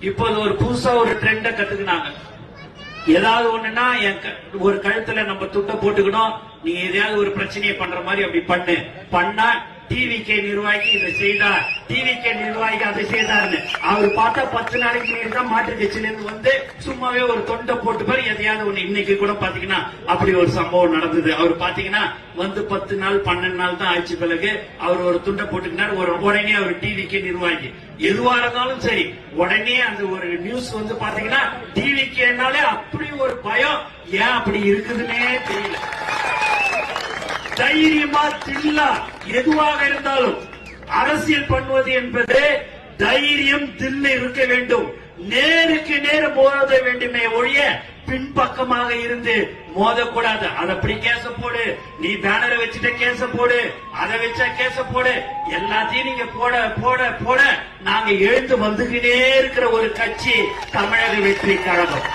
இப்போது ஒரு புதுசா ஒரு ட்ரெண்ட கத்துக்கினாங்க. ஏதாவது ஒண்ணுன்னா ஒரு கழுத்துல நம்ம துட்ட போட்டுக்கணும், நீ எதையாவது ஒரு பிரச்சனையை பண்ற மாதிரி அப்படி பண்ணா டிவிகே நிர்வாகி இதை செய்தார், டிவிகே நிர்வாகி அதை செய்தார்னு அவர் பார்த்தா 10 நாளைக்கு முன்னாடி தான் மாற்று கட்சியில இருந்து வந்து சும்மாவே ஒரு தொண்டை போட்டு பாரு எதையாவது ஒண்ணு. இன்னைக்கு கூட பாத்தீங்கன்னா அப்படி ஒரு சம்பவம் நடந்தது. அவர் பாத்தீங்கன்னா வந்து 10 நாள் 12 நாள் தான் ஆயிடுச்சு. பிறகு அவர் ஒரு துண்டை போட்டுக்கினார். உடனே அவர் டிவிகே நிர்வாகி எதுவா இருந்தாலும் சரி உடனே அந்த ஒரு நியூஸ் வந்து பாத்தீங்கன்னா டிவிகேனாலே அப்படி ஒரு பயம். ஏன் அப்படி இருக்குதுன்னே தெரியல. தைரியமா தில்லா எதுவாக இருந்தாலும் அரசியல் பண்ணுவது என்பது தைரியம் தில்லு இருக்க வேண்டும். நேருக்கு நேர் மோத வேண்டுமே ஒழிய பின்பக்கமாக இருந்து மோதக்கூடாது. அதை அப்படி கேச போடு, நீ பேனரை வச்சுட்ட கேச போடு, அதை வச்சா கேச போடு, எல்லாத்தையும் நீங்க போட போட போட நாங்க எழுந்து வந்துகிட்டே இருக்கிற ஒரு கட்சி தமிழக வெற்றி கழகம்.